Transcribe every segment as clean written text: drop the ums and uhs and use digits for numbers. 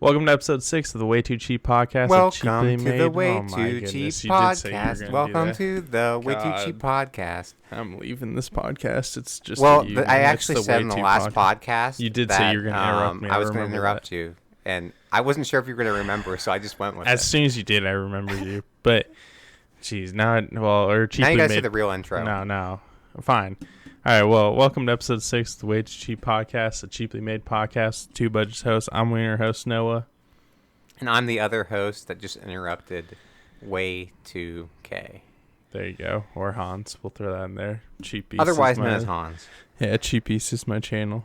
Welcome to episode 6 of the Way2Cheap Podcast. Welcome to the Way2Cheap Podcast. Welcome to the Way2Cheap Podcast. I'm leaving this podcast. It's just I actually said in the last podcast you did say you were going to interrupt me. I was going to interrupt you, and I wasn't sure if you were going to remember, so I just went with it. As soon as you did, I remember you. But, geez, now you got to say the real intro. No, fine. All right, well, welcome to episode 6 of the Way2Cheap Podcast, a cheaply made podcast. Two budget hosts. I'm your host, Noah. And I'm the other host that just interrupted, Way2K. There you go. Or Hans. We'll throw that in there. Cheap Beast. Otherwise known as Hans. Yeah, Cheap Beast is my channel.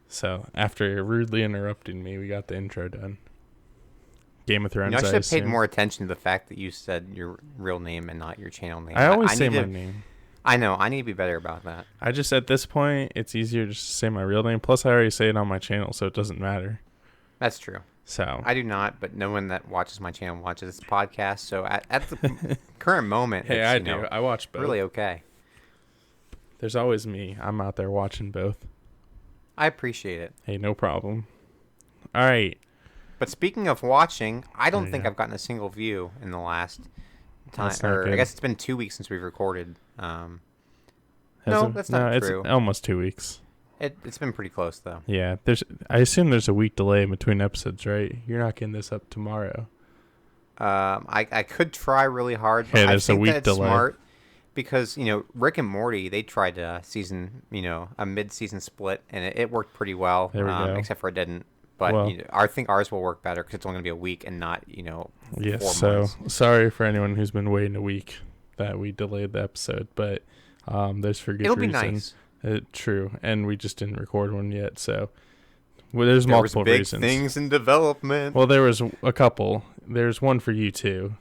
So, after rudely interrupting me, we got the intro done. Game of Thrones, I should have paid more attention to the fact that you said your real name and not your channel name. I always say my name. I know. I need to be better about that. I just, at this point, it's easier just to say my real name. Plus, I already say it on my channel, so it doesn't matter. That's true. So I do not, but no one that watches my channel watches this podcast. So at the current moment, hey, I do. I watch both. Really okay. There's always me. I'm out there watching both. I appreciate it. Hey, no problem. All right. But speaking of watching, I don't think I've gotten a single view in the last time. Or I guess it's been 2 weeks since we've recorded. No, that's not true. It's almost 2 weeks. It's been pretty close though. Yeah, I assume there's a week delay in between episodes, right? You're not getting this up tomorrow. I could try really hard, but I think that's smart because Rick and Morty, they tried a mid-season split, and it worked pretty well. There we go. Except for it didn't. But I think ours will work better because it's only going to be a week and not 4 months. So sorry for anyone who's been waiting a week that we delayed the episode, but there's for good reason. It'll be nice. True, and we just didn't record one yet, so there's multiple reasons. Big things in development. Well, there was a couple. There's one for you too,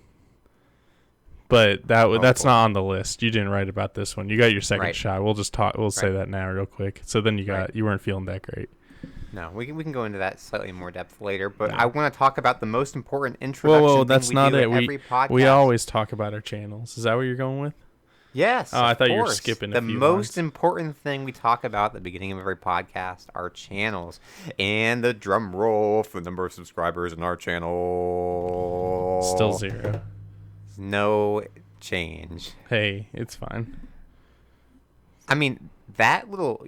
but that's not on the list. You didn't write about this one. You got your second shot. We'll just talk. We'll say that now real quick. So then you weren't feeling that great. No, we can go into that slightly more depth later, but I want to talk about the most important introduction. Whoa, that's not it. Every podcast. We always talk about our channels. Is that what you're going with? Yes. Oh, I thought you were skipping a few The most important thing we talk about at the beginning of every podcast are channels. And the drum roll for the number of subscribers in our channel. Still 0. No change. Hey, it's fine. I mean, that little,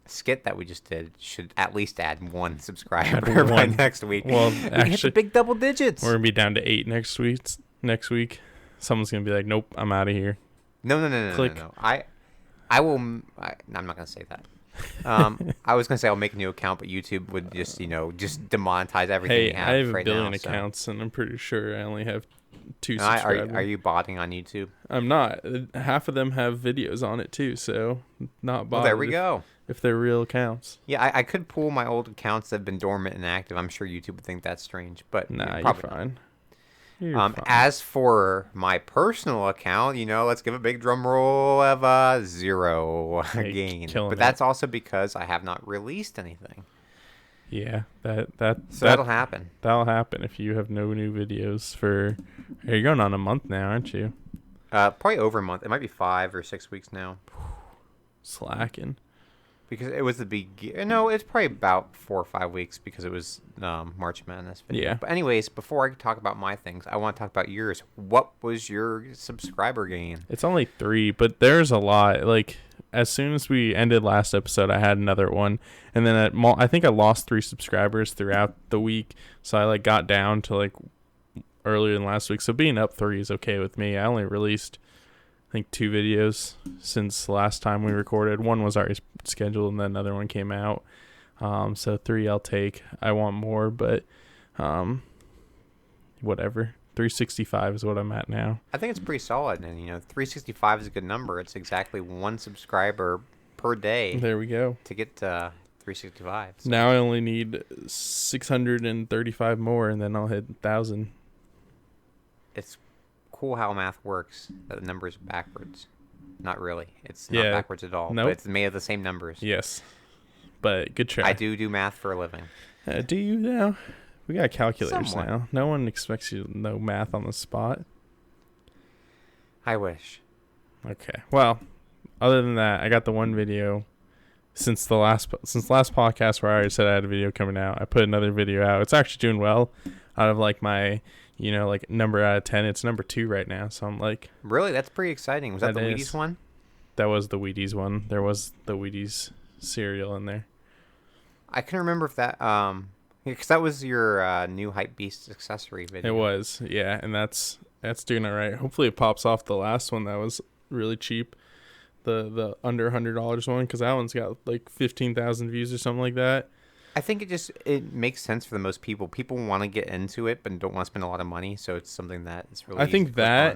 skit that we just did should at least add 1 subscriber by next week. Well, we can hit the big double digits. We're going to be down to 8 next week. Someone's going to be like, nope, I'm out of here. No. I will. I'm not gonna say that. I was gonna say I'll make a new account, but YouTube would just demonetize everything. Hey, I have a billion accounts, and I'm pretty sure I only have 2 subscribers. Are you botting on YouTube? I'm not. Half of them have videos on it too, so not botting. Well, there we go. If they're real accounts. Yeah, I could pull my old accounts that have been dormant and active. I'm sure YouTube would think that's strange, but nah, you're fine. As for my personal account, let's give a big drum roll of 0 gain. But that's also because I have not released anything. Yeah, that'll happen. That'll happen if you have no new videos for. You're going on a month now, aren't you? Probably over a month. It might be 5 or 6 weeks now. Slacking. Because it was the beginning. No, it's probably about 4 or 5 weeks because it was March Madness video. Yeah. But anyways, before I talk about my things, I want to talk about yours. What was your subscriber gain? It's only 3, but there's a lot. Like, as soon as we ended last episode, I had another one. And then I think I lost 3 subscribers throughout the week. So I got down to earlier than last week. So being up 3 is okay with me. I only released, I think, 2 videos since last time we recorded. One was already scheduled, and then another one came out. So 3 I'll take. I want more, but whatever. 365 is what I'm at now. I think it's pretty solid, and 365 is a good number. It's exactly 1 subscriber per day. There we go. To get 365. So. Now I only need 635 more, and then I'll hit 1,000. It's cool how math works. That the numbers are backwards. Not really. It's not backwards at all. Nope. But it's made of the same numbers. Yes. But good try. I do math for a living. Do you now? We got calculators now. No one expects you to know math on the spot. I wish. Okay. Well, other than that, I got the one video since last podcast where I already said I had a video coming out, I put another video out. It's actually doing well. Out of like my, like number out of 10, it's number 2 right now. So I'm like, really, that's pretty exciting. Was that the Wheaties one? That was the Wheaties one. There was the Wheaties cereal in there. I can remember if that because that was your new Hypebeast accessory video. It was, yeah, and that's doing all right. Hopefully it pops off the last one that was really cheap, the under $100 one, because that one's got like 15,000 views or something like that. I think it makes sense for the most people. People want to get into it, but don't want to spend a lot of money, so it's something that is really. I think that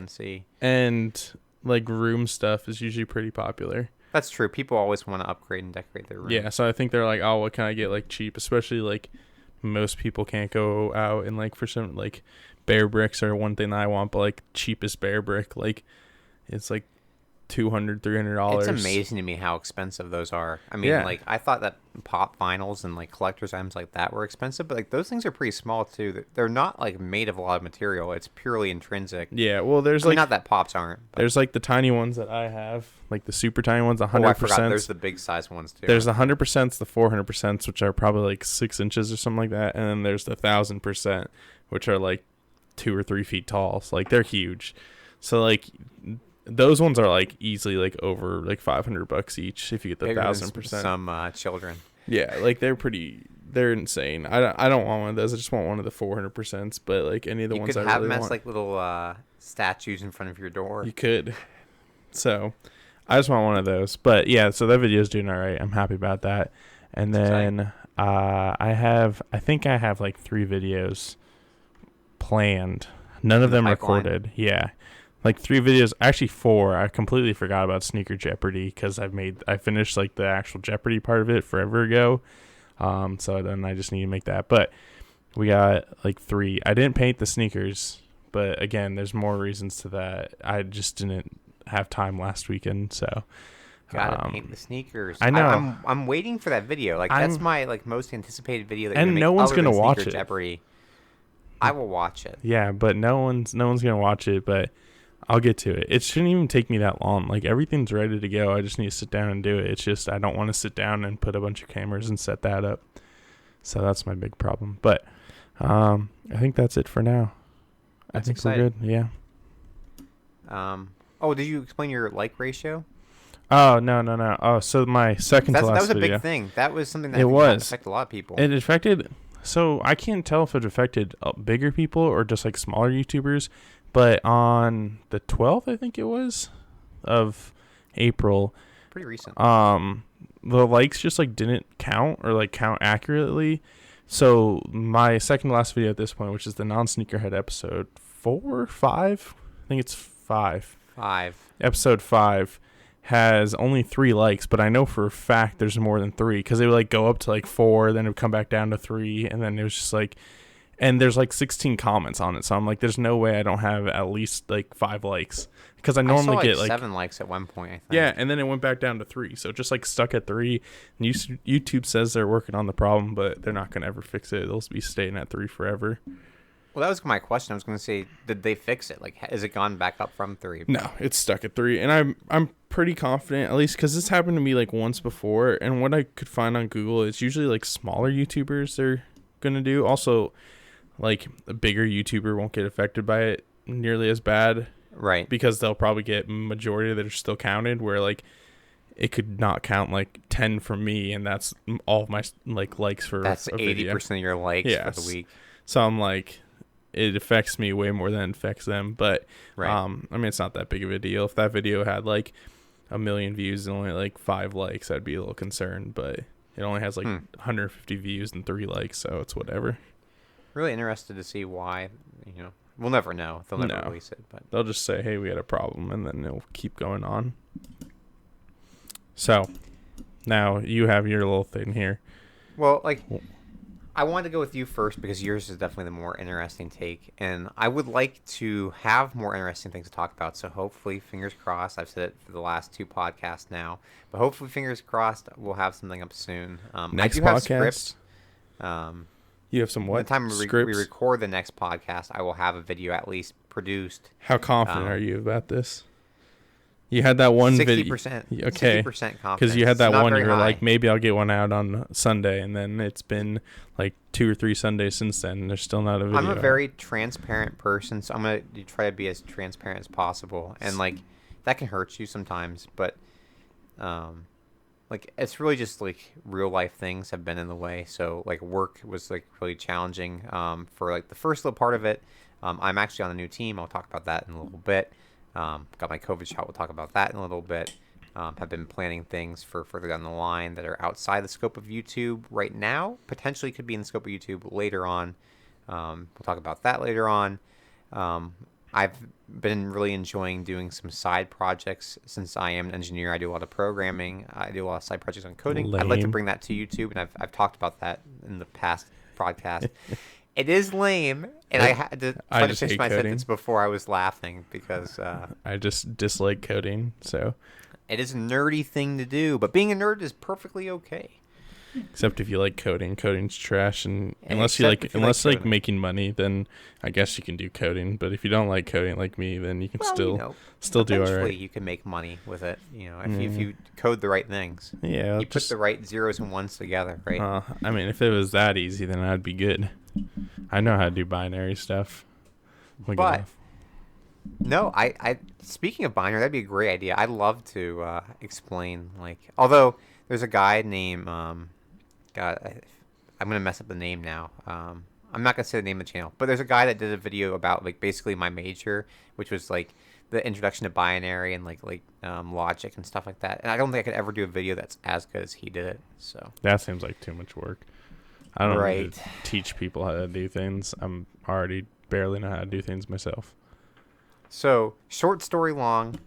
and like room stuff is usually pretty popular. That's true. People always want to upgrade and decorate their room. Yeah, so I think they're like, oh, what can I get like cheap? Especially like most people can't go out and like for some like bear bricks are one thing that I want, but like cheapest bear brick, like it's like $200-$300. It's amazing to me how expensive those are. I mean, like I thought that pop vinyls and like collector's items like that were expensive, but like those things are pretty small too. They're not like made of a lot of material. It's purely intrinsic. Yeah, well, there's like not that pops aren't. But there's like the tiny ones that I have, like the super tiny ones, 100%. I forgot. There's the big size ones too. There's the 100%, the 400%, which are probably like 6 inches or something like that, and then there's the 1,000%, which are like 2 or 3 feet tall. So like they're huge. So like those ones are like easily like over like $500 each if you get the 1,000%. Some children. Yeah, like they're insane. I don't want one of those. I just want one of the 400%. But like any of the ones I really want. You could have them as like little statues in front of your door. You could. So I just want one of those. But yeah, so that video is doing all right. I'm happy about that. And then I think I have like 3 videos planned. None of them recorded. Yeah. Like 3 videos, actually 4. I completely forgot about Sneaker Jeopardy because I finished like the actual Jeopardy part of it forever ago. So then I just need to make that. But we got like 3. I didn't paint the sneakers, but again, there's more reasons to that. I just didn't have time last weekend, so gotta paint the sneakers. I know. I'm waiting for that video. Like that's my like most anticipated video. That and no one's gonna watch it. Jeopardy. I will watch it. Yeah, but no one's gonna watch it. But I'll get to it. It shouldn't even take me that long. Like everything's ready to go. I just need to sit down and do it. It's just I don't want to sit down and put a bunch of cameras and set that up. So that's my big problem. But I think that's it for now. That's I think exciting. We're good. Yeah. Oh, did you explain your like ratio? Oh no. Oh, so my second to last that was a video, big thing. That was something that affected a lot of people. It affected. So I can't tell if it affected bigger people or just like smaller YouTubers. But on the 12th, I think it was, of April. Pretty recent. The likes just like didn't count or like count accurately. So my second to last video at this point, which is the non-sneakerhead episode 4 or 5, I think it's 5. 5. Episode 5 has only 3 likes, but I know for a fact there's more than 3 because they would like go up to like 4, then it would come back down to 3, and then it was just like. And there's like 16 comments on it, so I'm like, there's no way I don't have at least like 5 likes because I normally get like 7 likes at one point. I think. Yeah, and then it went back down to 3, so just like stuck at 3. And YouTube says they're working on the problem, but they're not gonna ever fix it. They'll be staying at 3 forever. Well, that was my question. I was gonna say, did they fix it? Like, has it gone back up from 3? No, it's stuck at 3, and I'm pretty confident, at least because this happened to me like once before. And what I could find on Google is usually like smaller YouTubers they're gonna do. Also, like a bigger YouTuber won't get affected by it nearly as bad, right? Because they'll probably get majority that are still counted, where like it could not count like 10 from me, and that's all of my like likes for that's 80% of your likes for the week. So I'm like, it affects me way more than it affects them. But right. I mean, it's not that big of a deal. If that video had like 1 million views and only like 5 likes, I'd be a little concerned. But it only has like 150 views and 3 likes, so it's whatever. Really interested to see why. We'll never know. They'll never release it, but they'll just say, "Hey, we had a problem," and then it'll keep going on. So now you have your little thing here. Well, like, I wanted to go with you first because yours is definitely the more interesting take, and I would like to have more interesting things to talk about. So hopefully, fingers crossed. I've said it for the last 2 podcasts now, but hopefully, fingers crossed, we'll have something up soon. Next I do podcast. Have scripts. You have some what? By the time we record the next podcast, I will have a video at least produced. How confident are you about this? You had that one video. 60%. Okay. 60% confidence. Because you had that one, you were high. like, maybe I'll get one out on Sunday, and then it's been like 2 or 3 Sundays since then, and there's still not a video. I'm a very transparent person, so I'm going to try to be as transparent as possible. And, like, that can hurt you sometimes, but, like, it's really just, like, real-life things have been in the way. So, like, work was, like, really challenging for, like, the first little part of it. I'm actually on a new team. I'll talk about that in a little bit. Got my COVID shot. We'll talk about that in a little bit. Have been planning things for further down the line that are outside the scope of YouTube right now. Potentially could be in the scope of YouTube later on. We'll talk about that later on. I've been really enjoying doing some side projects since I am an engineer. I do a lot of programming. I do a lot of side projects on coding. Lame. I'd like to bring that to YouTube, and I've talked about that in the past podcast. It is lame, and I had to try to finish my sentence before I was laughing because I just dislike coding. So it is a nerdy thing to do, but being a nerd is perfectly okay. Except if you like coding, coding's trash, and unless making money, then I guess you can do coding. But if you don't like coding like me, then you can still do all right. You can make money with it, if you code the right things. Yeah, you put the right zeros and ones together, right? I mean, if it was that easy, then I'd be good. I know how to do binary stuff. But no, I speaking of binary, that'd be a great idea. I'd love to explain, although there's a guy named I'm gonna mess up the name now. I'm not gonna say the name of the channel, but there's a guy that did a video about basically my major, which was the introduction to binary and logic and stuff like that. And I don't think I could ever do a video that's as good as he did it. So that seems like too much work. I don't need to teach people how to do things. I'm already barely know how to do things myself. So, short story long,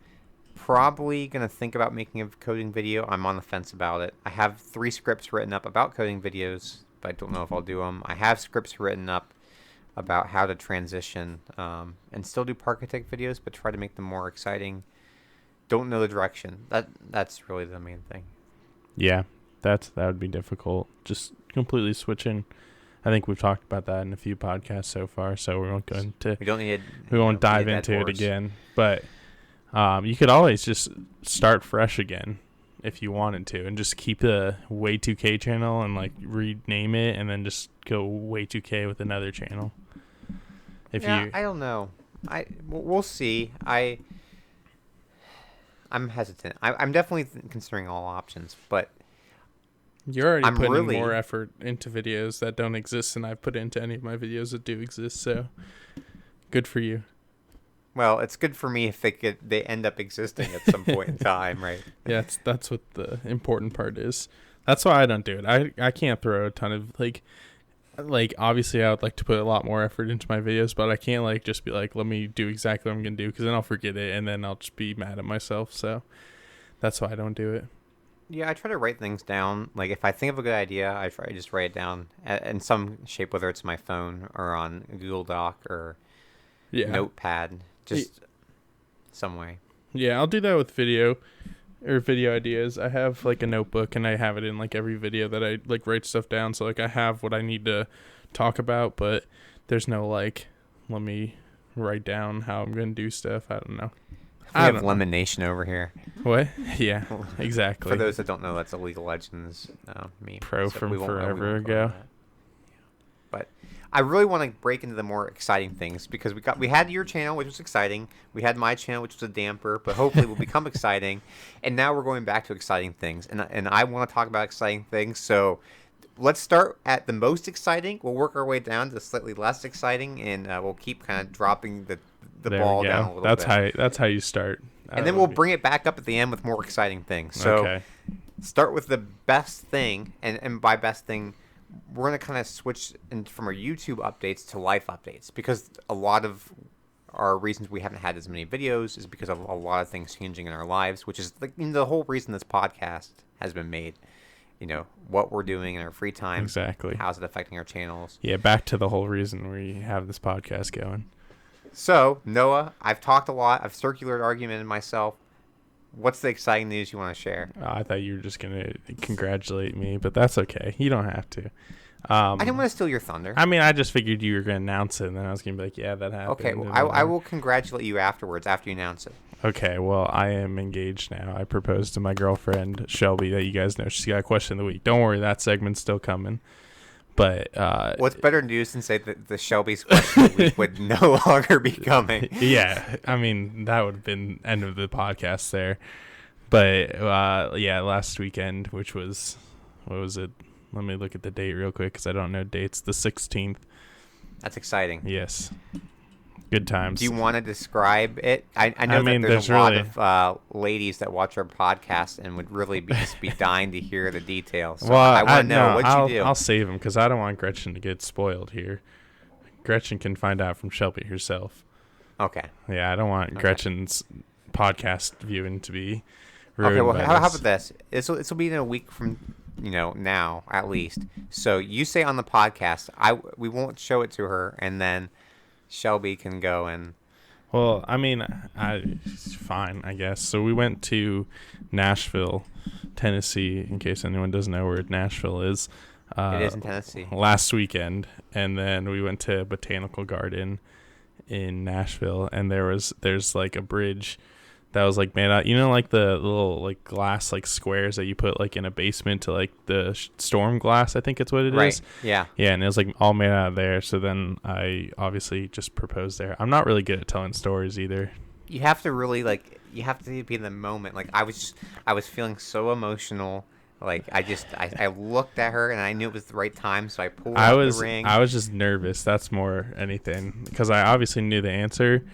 probably going to think about making a coding video. I'm on the fence about it. I have 3 scripts written up about coding videos, but I don't know if I'll do them. I have scripts written up about how to transition and still do Parkitect videos, but try to make them more exciting. Don't know the direction. That's really the main thing. Yeah, that would be difficult. Just completely switching. I think we've talked about that in a few podcasts so far, so we won't go into. We won't dive into it again. But you could always just start fresh again if you wanted to, and just keep the Way2K channel and rename it, and then just go Way2K with another channel. I don't know. We'll see. I'm hesitant. I'm definitely considering all options, but. You're already putting more effort into videos that don't exist than I've put into any of my videos that do exist, so good for you. Well, it's good for me if they end up existing at some point in time, right? Yeah, that's what the important part is. That's why I don't do it. I can't throw a ton of obviously I would like to put a lot more effort into my videos, but I can't just be let me do exactly what I'm gonna do, because then I'll forget it and then I'll just be mad at myself. So that's why I don't do it. Yeah, I try to write things down. If I think of a good idea, I try to just write it down in some shape, whether it's my phone or on a Google Doc or Notepad, just some way. Yeah, I'll do that with video ideas. I have a notebook, and I have it in every video that I write stuff down. So I have what I need to talk about, but there's no let me write down how I'm gonna do stuff. I don't know. We have Lemon Nation over here. What? Yeah, exactly. For those that don't know, that's a League of Legends meme. Pro from forever ago. But I really want to break into the more exciting things, because we had your channel, which was exciting. We had my channel, which was a damper, but hopefully will become exciting. And now we're going back to exciting things. And I want to talk about exciting things. So let's start at the most exciting. We'll work our way down to slightly less exciting, and we'll keep kind of dropping the ball down a little bit. That's how you start. And then we'll bring it back up at the end with more exciting things. So start with the best thing, and by best thing, we're going to kind of switch from our YouTube updates to life updates, because a lot of our reasons we haven't had as many videos is because of a lot of things changing in our lives, which is the whole reason this podcast has been made. What we're doing in our free time. Exactly. How's it affecting our channels? Yeah, back to the whole reason we have this podcast going. So, Noah, I've talked a lot. I've circular argumented myself. What's the exciting news you want to share? I thought you were just going to congratulate me, but that's okay. You don't have to. I didn't want to steal your thunder. I mean, I just figured you were going to announce it, and then I was going to be like, yeah, that happened. Okay, well, I will congratulate you afterwards, after you announce it. Okay, well, I am engaged now. I proposed to my girlfriend, Shelby, that you guys know. She's got a question of the week. Don't worry, that segment's still coming. But what's better news than say that the Shelby's question of the week would no longer be coming? Yeah, I mean, that would have been end of the podcast there. But, yeah, last weekend, which was, what was it? Let me look at the date real quick because I don't know dates. The 16th. That's exciting. Yes. Good times. Do you want to describe it? I know that there's a lot of ladies that watch our podcast and would really be dying to hear the details. So well, I want to know what you do. I'll save them because I don't want Gretchen to get spoiled here. Gretchen can find out from Shelby herself. Okay. Yeah, I don't want Gretchen's podcast viewing to be ruined. Okay, well, by how about this? This will be in a week from now at least. So you say on the podcast, we won't show it to her, and then Shelby can go and. Well, I mean, it's fine, I guess. So we went to Nashville, Tennessee, in case anyone doesn't know where Nashville is. It is in Tennessee. Last weekend, and then we went to Botanical Garden in Nashville, and there's like a bridge that was like made out, like the little like glass like squares that you put like in a basement to like the storm glass, I think it's what it is. Yeah. Yeah, and it was like all made out of there. So then I obviously just proposed there. I'm not really good at telling stories either. You have to really you have to be in the moment. Like I was feeling so emotional. Like I looked at her and I knew it was the right time, so I pulled out the ring. I was just nervous. That's more anything because I obviously knew the answer.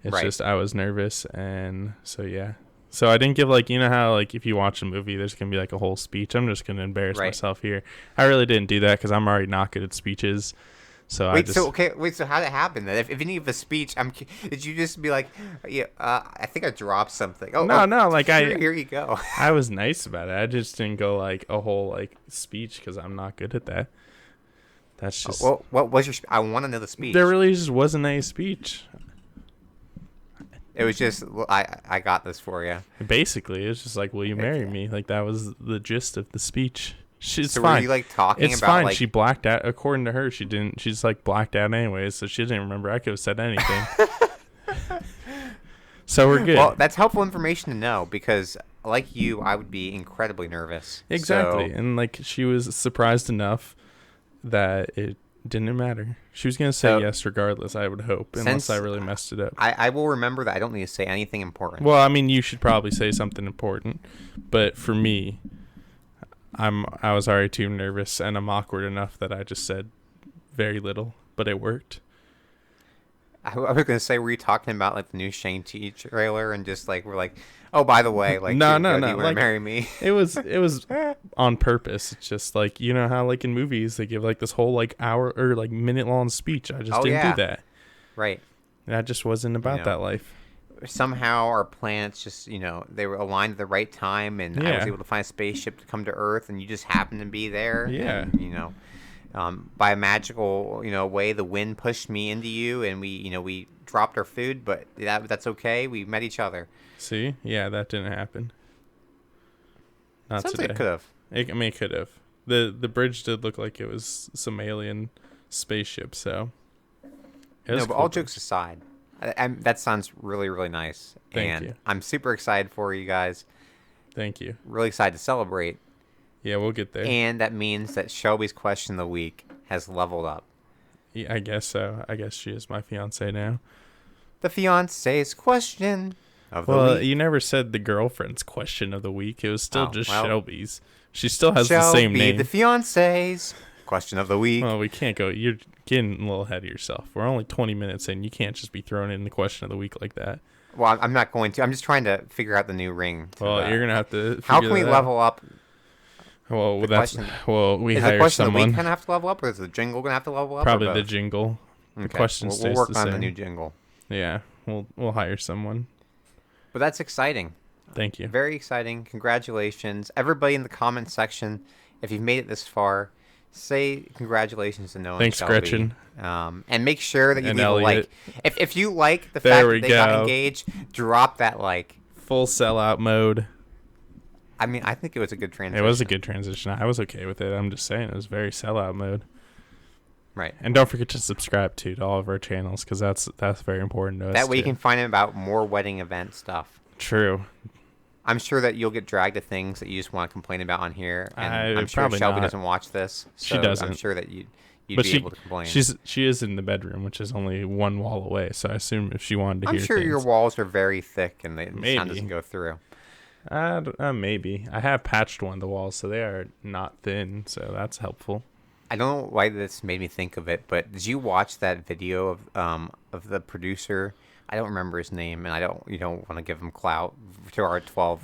It's just I was nervous, and so yeah. So I didn't give how if you watch a movie, there's gonna be like a whole speech. I'm just gonna embarrass myself here. I really didn't do that because I'm already not good at speeches. So so how did it happen? If you need a speech, did you just be like, yeah, I think I dropped something? Here you go. I was nice about it. I just didn't go like a whole speech because I'm not good at that. That's just. Well, what was your? I want to know the speech. There really just wasn't a speech. It was just, I got this for you. Basically, it was just like, will you marry me? Like, that was the gist of the speech. She's so fine. Were you talking it's about fine. She blacked out. According to her, she didn't. She's blacked out anyways, so she didn't remember. I could have said anything. So we're good. Well, that's helpful information to know because, like you, I would be incredibly nervous. Exactly, and she was surprised enough that it didn't matter. She was going to say yes regardless, I would hope, unless I really messed it up. I will remember that I don't need to say anything important. Well, I mean, you should probably say something important. But for me, I was already too nervous, and I'm awkward enough that I just said very little, but it worked. I was going to say, were you talking about the new Shang-Chi trailer and just we're oh, by the way, no, do you want to marry me? It was on purpose. It's just how in movies they give this whole hour or minute long speech. I just didn't do that. Right. That just wasn't about that life. Somehow our planets just, they were aligned at the right time, and I was able to find a spaceship to come to Earth, and you just happened to be there. Yeah. And, by a magical, way, the wind pushed me into you, and we dropped our food, but that's okay. We met each other. See? Yeah, that didn't happen. Not Sounds today. like it could have. It could have. The bridge did look like it was some alien spaceship, so. No, but all jokes aside, that sounds really, really nice. Thank you. I'm super excited for you guys. Thank you. Really excited to celebrate. Yeah, we'll get there. And that means that Shelby's question of the week has leveled up. Yeah, I guess so. I guess she is my fiance now. The fiance's question of the week. Well, you never said the girlfriend's question of the week. It was still Shelby's. She still has the same name. Shelby, the fiance's question of the week. Well, we can't go. You're getting a little ahead of yourself. We're only 20 minutes in. You can't just be throwing in the question of the week like that. Well, I'm not going to. I'm just trying to figure out the new ring. Well, you're going to have to How can we level up? Well, we is hire the question someone. Of the week gonna have to level up, or is the jingle gonna have to level up? Probably the jingle. Okay. The question stays we'll work the on same. the new jingle. Yeah, we'll hire someone. But that's exciting. Thank you. Very exciting. Congratulations, everybody in the comment section. If you've made it this far, say congratulations to Noah. Thanks, and Shelby. Gretchen. And make sure that you leave Elliot. a like. If you like the fact that they got engaged, drop that like. Full sellout mode. I mean, I think it was a good transition. It was a good transition. I was okay with it. I'm just saying it was very sellout mode. Right. And don't forget to subscribe to all of our channels because that's very important to us. That way you can find out about more wedding event stuff. True. I'm sure that you'll get dragged to things that you just want to complain about on here. And I'm sure Shelby doesn't watch this. So she doesn't. I'm sure that you'd but be able to complain. She is in the bedroom, which is only one wall away. So I assume if she wanted to hear I'm sure your walls are very thick and the sound doesn't go through. Maybe. I have patched one of the walls, so they are not thin. So that's helpful. I don't know why this made me think of it, but did you watch that video of the producer? I don't remember his name, and you don't want to give him clout to our 12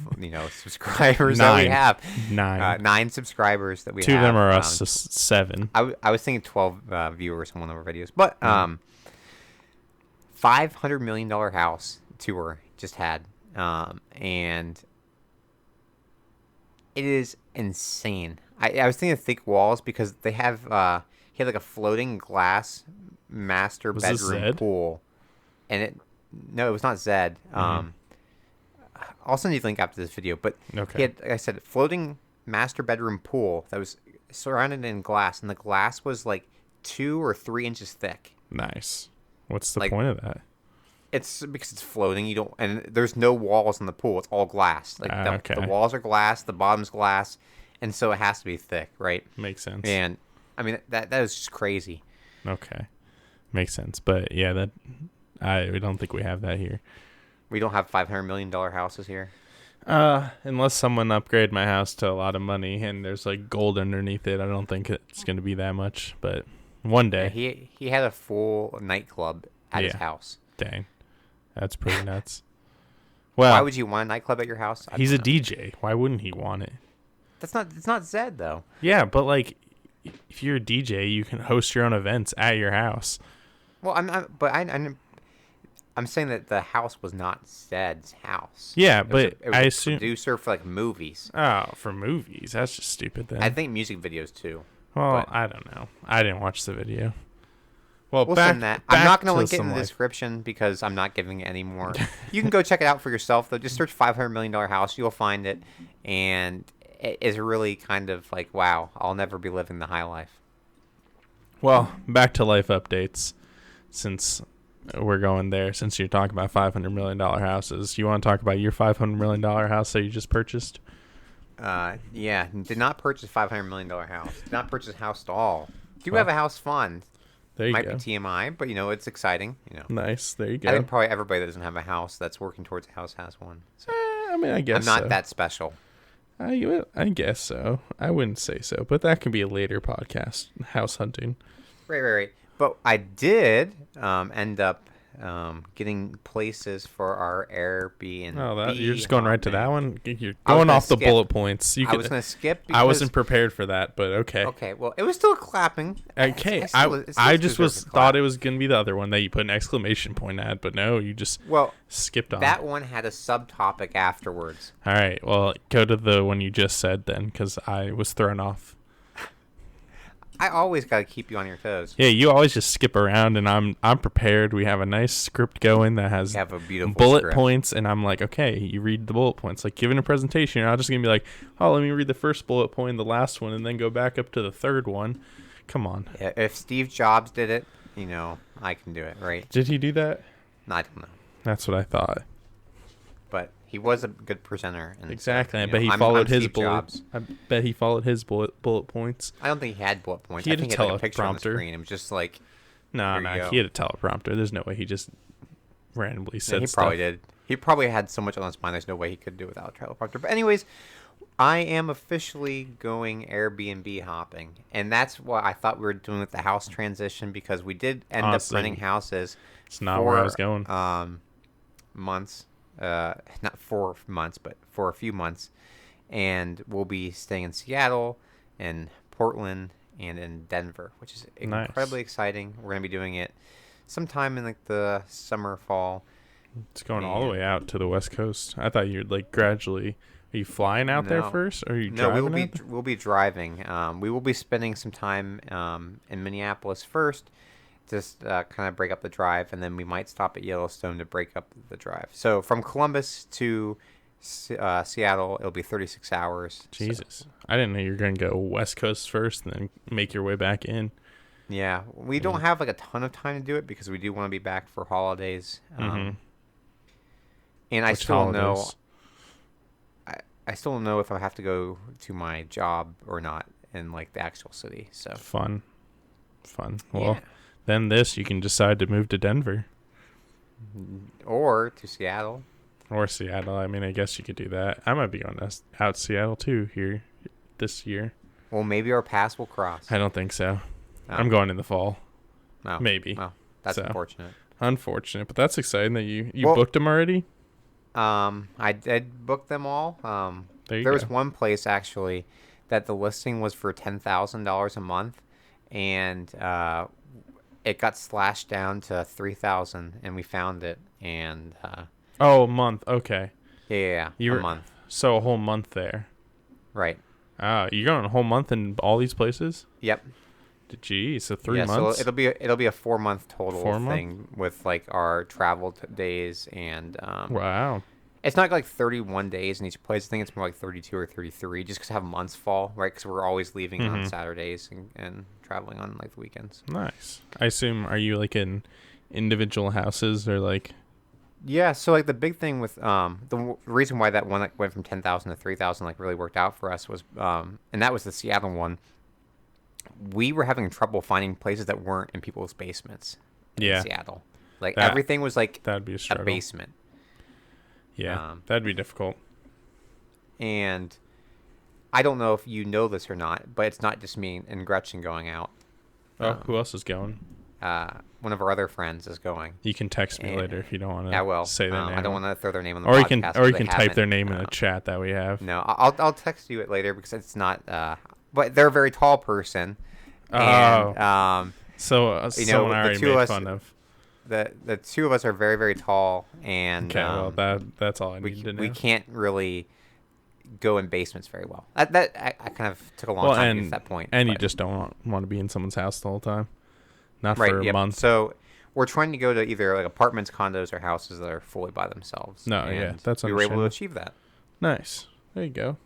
subscribers that we have. 9 subscribers that we have. 2 of them are us, so 7. I was thinking 12 viewers on one of our videos, but $500 million house tour just had, and it is insane. I was thinking of thick walls because they have he had like a floating glass master bedroom pool, and it was not Zed. I'll send you the link after this video, but he had, like I said, floating master bedroom pool that was surrounded in glass, and the glass was like 2 or 3 inches thick. Nice. What's the point of that? It's because it's floating. And there's no walls in the pool. It's all glass. Like the walls are glass, the bottom's glass. And so it has to be thick, right? Makes sense. And I mean that is just crazy. Okay, makes sense. But yeah, we don't think we have that here. We don't have $500 million houses here. Unless someone upgrade my house to a lot of money and there's like gold underneath it, I don't think it's going to be that much. But one day, yeah, he had a full nightclub at his house. Dang, that's pretty nuts. Well, why would you want a nightclub at your house? He's a DJ. Why wouldn't he want it? It's not Zed though. Yeah, but like, if you're a DJ, you can host your own events at your house. Well, I'm saying that the house was not Zed's house. Yeah, it was I assume producer for like movies. Oh, for movies? That's just stupid. Then I think music videos too. Well, I don't know. I didn't watch the video. Well, we'll send that. I'm not going to link it in the description because I'm not giving it anymore. You can go check it out for yourself though. Just search $500 million house. You'll find it, and it is really kind of like, wow, I'll never be living the high life. Well, back to life updates. Since we're going there, since you're talking about $500 million houses, you want to talk about your $500 million house that you just purchased? Yeah, did not purchase $500 million house. Did not purchase a house at all. Do have a house fund. There you Might go. be TMI, but it's exciting. Nice. There you go. I think probably everybody that doesn't have a house that's working towards a house has one. So. I mean, I guess I'm not that special. I guess so. I wouldn't say so, but that can be a later podcast. House hunting. Right. But I did end up getting places for our Airbnb. Oh, you're just going right to that one? You're going off the bullet points. I was going to skip because... I wasn't prepared for that, but okay. Okay, well, it was still clapping. Okay, I just thought it was going to be the other one that you put an exclamation point at, but no, you just skipped on. That one had a subtopic afterwards. All right, well, go to the one you just said then, because I was thrown off. I always got to keep you on your toes. Yeah, you always just skip around, and I'm prepared. We have a nice script going that has a beautiful bullet script. Points, and I'm like, okay, you read the bullet points. Like giving a presentation, you're not just gonna be like, oh, let me read the first bullet point, the last one, and then go back up to the third one. Come on. Yeah, if Steve Jobs did it, I can do it, right? Did he do that? I don't know. That's what I thought. But he was a good presenter. Exactly. I bet he followed his bullet. I bet he followed his bullet points. I don't think he had bullet points. He had I think a he had like a picture on the teleprompter. screen. It was just like, no, he had a teleprompter. There's no way he just randomly said he stuff. Probably did. He probably had so much on his mind. There's no way he could do it without a teleprompter. But anyways, I am officially going Airbnb hopping, and that's what I thought we were doing with the house transition because we did end up renting houses. It's not where I was going. Months. Not 4 months, but for a few months, and we'll be staying in Seattle, in Portland, and in Denver, which is incredibly exciting. We're gonna be doing it sometime in like the summer, fall. It's going all the way out to the West Coast. I thought you'd like gradually. Are you flying out there first, or are you driving? No, we'll be driving. We will be spending some time in Minneapolis first. Just kind of break up the drive, and then we might stop at Yellowstone to break up the drive. So from Columbus to Seattle, it'll be 36 hours. Jesus. So. I didn't know you were going to go West Coast first and then make your way back in. Yeah, we don't have like a ton of time to do it because we do want to be back for holidays. And I still don't know. I still don't know if I have to go to my job or not in like the actual city. So fun. Well, then you can decide to move to Denver or to Seattle. Or Seattle. I mean, I guess you could do that. I might be going out Seattle too here this year. Well, maybe our paths will cross. I don't think so. I'm going in the fall. No. Maybe. Well, that's unfortunate. Unfortunate, but that's exciting that you booked them already. I did book them all. There was one place actually that the listing was for $10,000 a month, and it got slashed down to $3,000, and we found it. And a month. Okay. Yeah, a month. So a whole month there. Right. You're going a whole month in all these places? Yep. Geez, so 3 months. So it'll be a 4-month total thing with like our travel days and. Wow. It's not like 31 days in each place. I think it's more like 32 or 33, just because how months fall, right? Because we're always leaving on Saturdays and traveling on like the weekends. Nice. I assume, are you like in individual houses or like? Yeah. So like the big thing with the reason why that one like went from 10,000 to 3,000 like really worked out for us was and that was the Seattle one. We were having trouble finding places that weren't in people's basements. In Seattle, like everything was like that'd be a basement. Yeah, that'd be difficult. And I don't know if you know this or not, but it's not just me and Gretchen going out. Who else is going? One of our other friends is going. You can text me later if you don't want to say their name. I don't want to throw their name on the podcast. Or you can type their name in the chat that we have. No, I'll text you it later because it's not. But they're a very tall person. And, someone I already made fun of. The two of us are very, very tall, and okay, well that's all I need to know. We can't really go in basements very well. I kind of took a long time to get to that point. And you just don't want to be in someone's house the whole time, not for a month. So we're trying to go to either like apartments, condos, or houses that are fully by themselves. No, yeah, that's we were able to achieve that. Nice, there you go.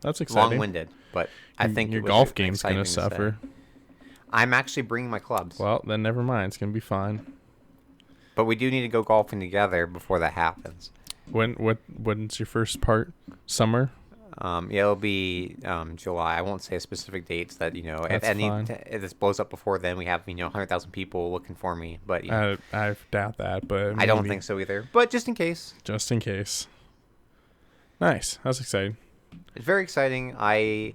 That's exciting. Long-winded, but I think your golf game's gonna suffer. I'm actually bringing my clubs. Well, then never mind. It's gonna be fine. But we do need to go golfing together before that happens. When's your first part? Summer? It'll be July. I won't say a specific date so that if this blows up before then, we have 100,000 people looking for me. But I doubt that. But I don't think so either. But just in case. Just in case. Nice. That's exciting. It's very exciting. You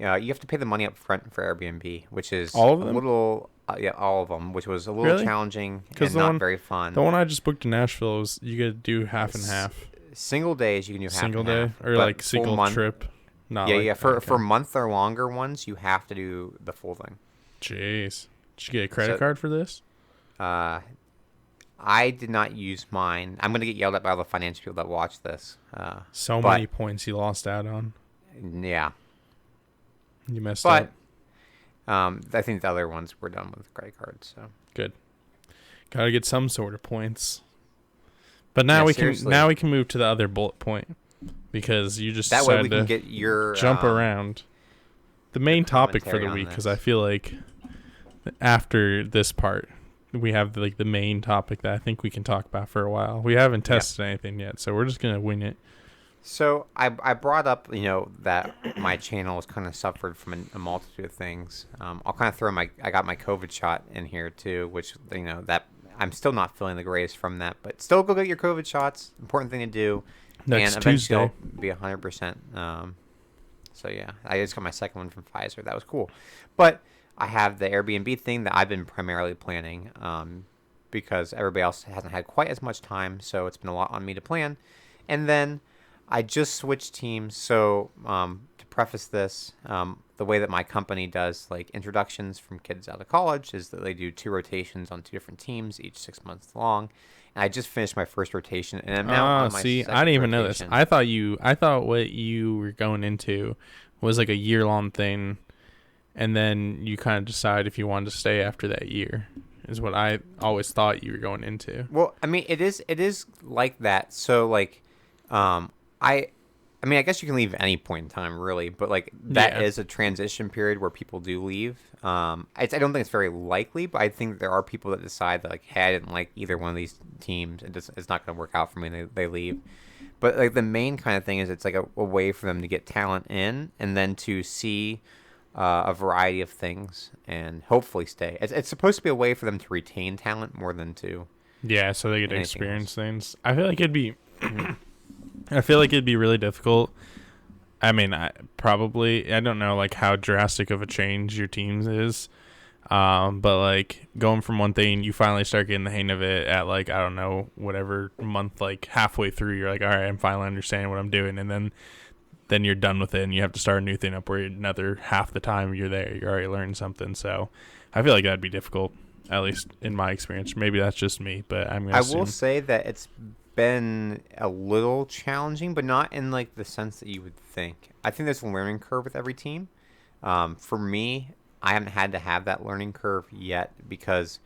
have to pay the money up front for Airbnb, which is all of them? a little. All of them, which was a little challenging and not very fun. The one I just booked in Nashville was you get to do half and half. Single days you can do half single and day half, or like single month, trip. For month or longer ones, you have to do the full thing. Jeez, did you get a credit card for this? I did not use mine. I'm gonna get yelled at by all the financial people that watch this. Many points you lost out on. Yeah, you messed up. I think the other ones were done with credit cards. So good. Got to get some sort of points. But now we can move to the other bullet point because you just that way we decided can get your jump around the main topic for the week because I feel like after this part we have like the main topic that I think we can talk about for a while. We haven't tested anything yet, so we're just gonna wing it. So I brought up, that my channel has kind of suffered from a multitude of things. I'll kind of throw I got my COVID shot in here too, which, that I'm still not feeling the greatest from that, but still go get your COVID shots. Important thing to do. Next Tuesday. I'll be 100%. So yeah, I just got my second one from Pfizer. That was cool. But I have the Airbnb thing that I've been primarily planning, because everybody else hasn't had quite as much time. So it's been a lot on me to plan. And then I just switched teams, so to preface this, the way that my company does like introductions from kids out of college is that they do 2 rotations on 2 different teams, each 6 months long. And I just finished my first rotation, and I'm now on my second I didn't even know rotation. this. I thought what you were going into was like a year-long thing, and then you kind of decide if you wanted to stay after that year. Is what I always thought you were going into. Well, I mean, it is like that. So like, I mean, I guess you can leave at any point in time, really, but like that is a transition period where people do leave. I don't think it's very likely, but I think there are people that decide that like, hey, I didn't like either one of these teams, and it's not going to work out for me. And they leave. But like the main kind of thing is it's like a way for them to get talent in, and then to see a variety of things, and hopefully stay. It's supposed to be a way for them to retain talent more than to. Yeah, so they get to experience things. I feel like it'd be. I feel like it'd be really difficult. I mean, I don't know like how drastic of a change your team is, but like going from one thing, you finally start getting the hang of it at like I don't know whatever month, like halfway through, you're like, all right, I'm finally understanding what I'm doing, and then you're done with it, and you have to start a new thing up where another half the time you're there, you're already learning something. So I feel like that'd be difficult, at least in my experience. Maybe that's just me, but I will say that it's been a little challenging, but not in like the sense that you would think. I think there's a learning curve with every team. For me, I haven't had to have that learning curve yet because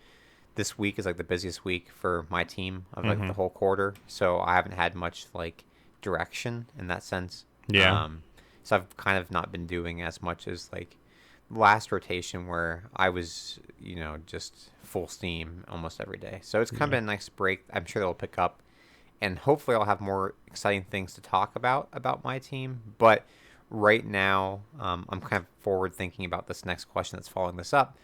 this week is like the busiest week for my team of like the whole quarter. So I haven't had much like direction in that sense. Yeah. So I've kind of not been doing as much as like last rotation where I was, just full steam almost every day. So it's kind of been a nice break. I'm sure they'll pick up. And hopefully I'll have more exciting things to talk about my team. But right now, I'm kind of forward thinking about this next question that's following this up.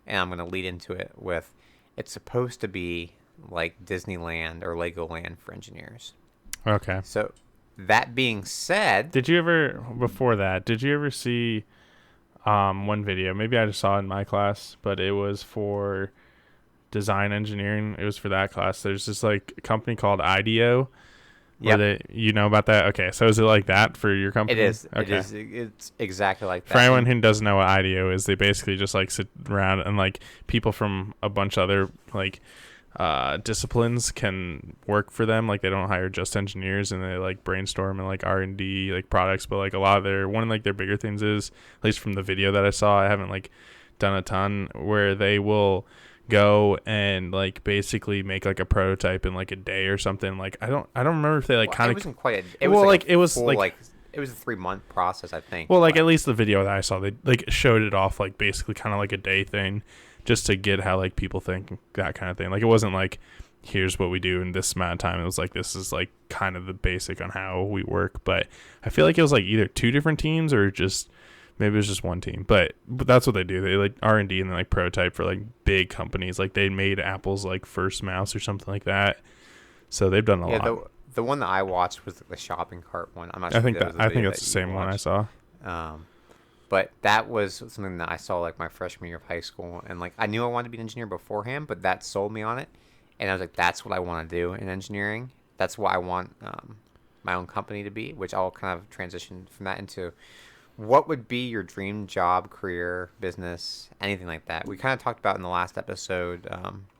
And I'm going to lead into it with, it's supposed to be like Disneyland or Legoland for engineers. Okay. So that being said... Did you ever see one video? Maybe I just saw it in my class, but it was for... design engineering. It was for that class. There's this like company called IDEO. Yeah, you know about that? Okay, so is it like that for your company? It is. Okay. It is. It's exactly like that. For anyone who doesn't know what IDEO is, they basically just like sit around and like people from a bunch of other like disciplines can work for them. Like they don't hire just engineers, and they like brainstorm and like R&D like products. But like a lot of one of like their bigger things is, at least from the video that I saw, I haven't like done a ton, where they will go and like basically make like a prototype in like a day or something. Like I don't remember if they like kind of. It wasn't quite. It was it was a 3-month process, I think. Well, like at least the video that I saw, they like showed it off like basically kind of like a day thing, just to get how like people think, that kind of thing. Like it wasn't like here's what we do in this amount of time. It was like this is like kind of the basic on how we work. But I feel like it was like either 2 different teams or just. Maybe it was just one team, but that's what they do. They like R&D and then like prototype for like big companies. Like they made Apple's like first mouse or something like that. So they've done a lot. The one that I watched was the shopping cart one. I'm not sure. I think that's the same one I saw. But that was something that I saw like my freshman year of high school, and like I knew I wanted to be an engineer beforehand, but that sold me on it, and I was like, that's what I want to do in engineering. That's what I want my own company to be, which I'll kind of transition from that into. What would be your dream job, career, business, anything like that? We kind of talked about in the last episode.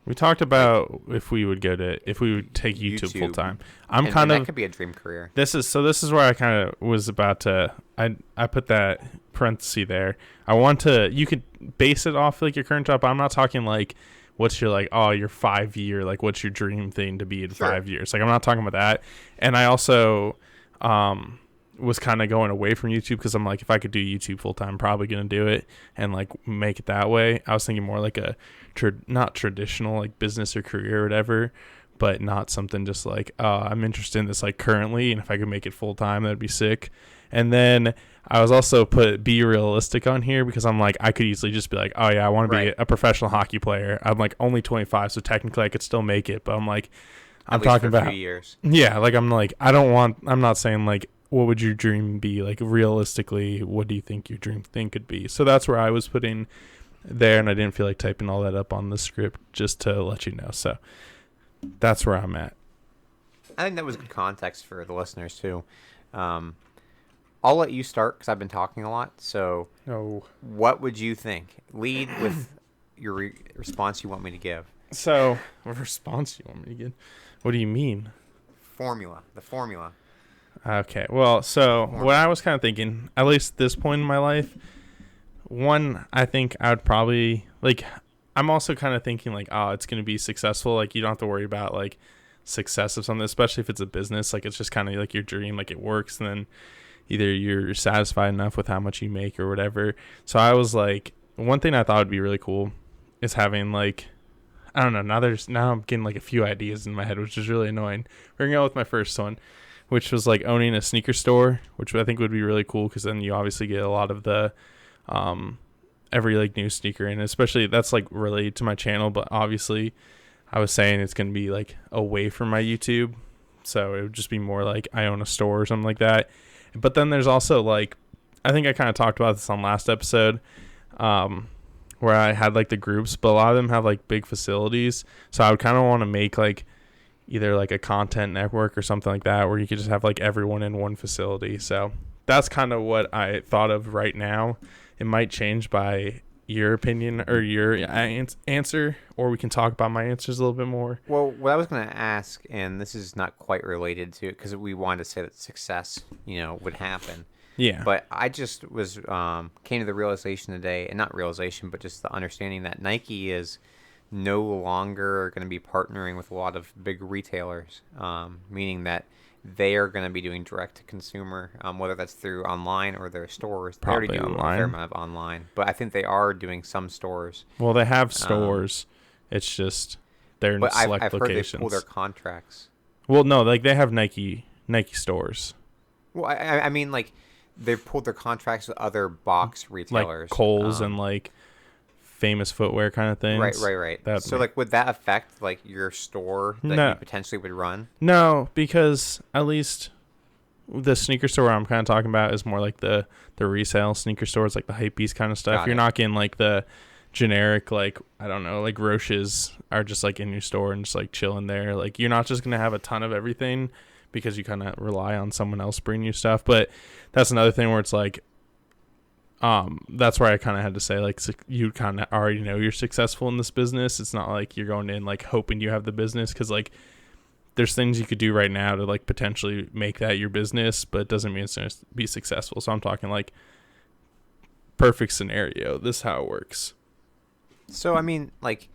We talked about if we would take YouTube full time. That could be a dream career. This is where I kind of was about to. I put that parenthesis there. You could base it off like your current job. I'm not talking like what's your like your 5-year, like what's your dream thing to be in 5 years. Like I'm not talking about that. And I also was kind of going away from YouTube because I'm like, if I could do YouTube full time, I'm probably gonna do it and like make it that way. I was thinking more like a not traditional like business or career or whatever, but not something just like I'm interested in this like currently, and if I could make it full time, that'd be sick. And then I was also be realistic on here because I'm like, I could easily just be like, oh yeah, I want to be a professional hockey player. I'm like only 25, so technically I could still make it, but I'm like, I'm talking about a few years. Yeah, like I'm not saying like, what would your dream be? Like realistically, what do you think your dream thing could be? So that's where I was putting there, and I didn't feel like typing all that up on the script just to let you know. So that's where I'm at. I think that was good context for the listeners too. I'll let you start because I've been talking a lot. So what would you think? Lead with your response you want me to give. So what response you want me to give? What do you mean? The formula. Okay, well, so what I was kind of thinking, at least at this point in my life, one, I think I would probably, like, I'm also kind of thinking, like, it's going to be successful. Like, you don't have to worry about, like, success of something, especially if it's a business. Like, it's just kind of like your dream, like it works, and then either you're satisfied enough with how much you make or whatever. So I was like, one thing I thought would be really cool is having like, I don't know, now I'm getting like a few ideas in my head, which is really annoying. We're gonna go with my first one, which was like owning a sneaker store, which I think would be really cool, because then you obviously get a lot of the every like new sneaker in, especially that's like related to my channel, but obviously I was saying it's gonna be like away from my YouTube, so it would just be more like I own a store or something like that. But then there's also like, I think I kind of talked about this on last episode, where I had like the groups, but a lot of them have like big facilities, so I would kind of want to make like either like a content network or something like that, where you could just have like everyone in one facility. So that's kind of what I thought of right now. It might change by your opinion or your answer, or we can talk about my answers a little bit more. Well, what I was going to ask, and this is not quite related to it, because we wanted to say that success, would happen. Yeah. But I just was came to the realization today, and not realization, but just the understanding that Nike is no longer going to be partnering with a lot of big retailers, meaning that they are going to be doing direct to consumer, whether that's through online or their stores. They Probably already do online. a fair amount of online, but I think they are doing some stores. Well, they have stores. It's just they're in select I've locations. Heard they pull their contracts. Well, no, like they have Nike stores. Well, I mean, like they've pulled their contracts with other box retailers, like Kohl's and like famous footwear kind of things. Right. So, like, would that affect like your store that you potentially would run? No, because at least the sneaker store I'm kind of talking about is more like the resale sneaker stores, like the Hypebeast kind of stuff. You're not getting like the generic, like, I don't know, like Roches are just like in your store and just like chilling there. Like, you're not just gonna have a ton of everything, because you kind of rely on someone else bringing you stuff. But that's another thing where it's like, that's where I kind of had to say, like, you kind of already know you're successful in this business. It's not like you're going in like hoping you have the business, because like there's things you could do right now to like potentially make that your business, but it doesn't mean it's going to be successful. So I'm talking like perfect scenario. This is how it works. So I mean, like,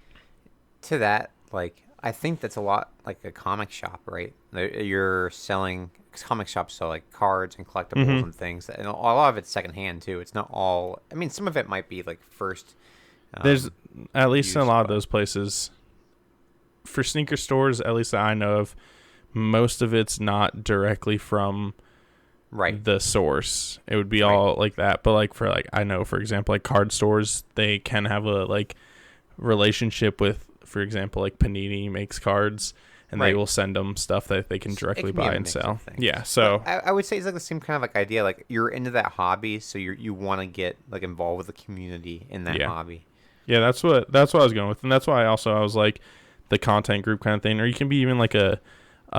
to that, like, I think that's a lot like a comic shop, right? You're selling, because comic shops sell like cards and collectibles and things, and a lot of it's secondhand too. It's not all. I mean, some of it might be like first. There's at least in a lot of those places, for sneaker stores, at least that I know of, most of it's not directly from the source. It would be all like that. But like for like, I know, for example, like card stores, they can have a like relationship with, for example, like Panini makes cards, and they will send them stuff that they can directly buy and sell. Yeah, so I would say it's like the same kind of like idea. Like, you're into that hobby, so you want to get like involved with the community in that hobby. Yeah, that's what I was going with, and that's why I was like the content group kind of thing, or you can be even like a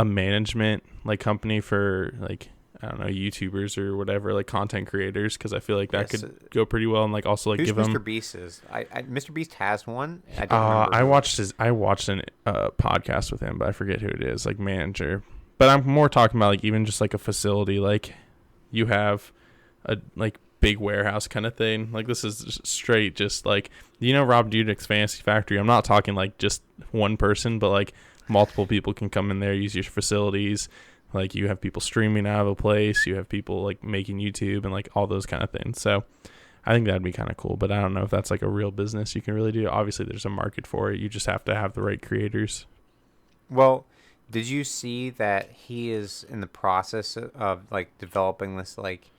management like company for like, I don't know, YouTubers or whatever, like content creators, because I feel like that could go pretty well, and like also like give them. Mr. Beast is? Mr. Beast has one. I watched an podcast with him, but I forget who it is, like manager. But I'm more talking about like even just like a facility, like you have a like big warehouse kind of thing. Like, this is straight just like, Rob Dyrdek's Fantasy Factory. I'm not talking like just one person, but like multiple people can come in there, use your facilities. Like, you have people streaming out of a place, you have people like making YouTube and like all those kind of things. So I think that'd be kind of cool, but I don't know if that's like a real business you can really do. Obviously there's a market for it. You just have to have the right creators. Well, did you see that he is in the process of like developing this like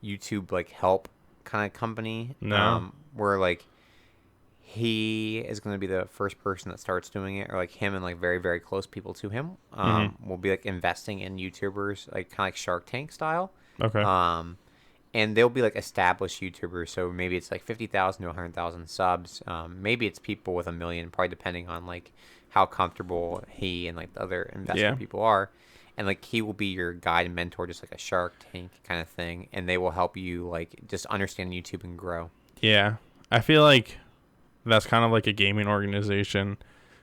YouTube like help kind of company? No. Where like he is going to be the first person that starts doing it, or like him and like very, very close people to him will be like investing in YouTubers, like kind of like Shark Tank style. Okay. And they'll be like established YouTubers, so maybe it's like 50,000 to 100,000 subs. Maybe it's people with 1 million, probably depending on like how comfortable he and like the other investment people are. And like he will be your guide and mentor, just like a Shark Tank kind of thing, and they will help you like just understand YouTube and grow. Yeah, I feel like that's kind of like a gaming organization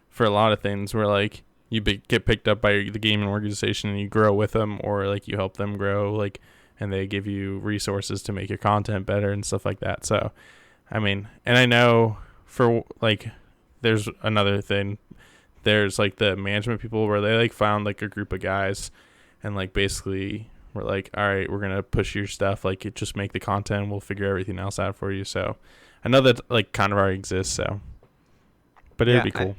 for a lot of things, where like you get picked up by the gaming organization and you grow with them, or like you help them grow, like, and they give you resources to make your content better and stuff like that. So, I mean, and I know for like, there's another thing there's like the management people where they like found like a group of guys and like basically we're like, all right, we're gonna push your stuff, like just make the content, we'll figure everything else out for you. So I know that like kind of already exists, so but it'd be cool.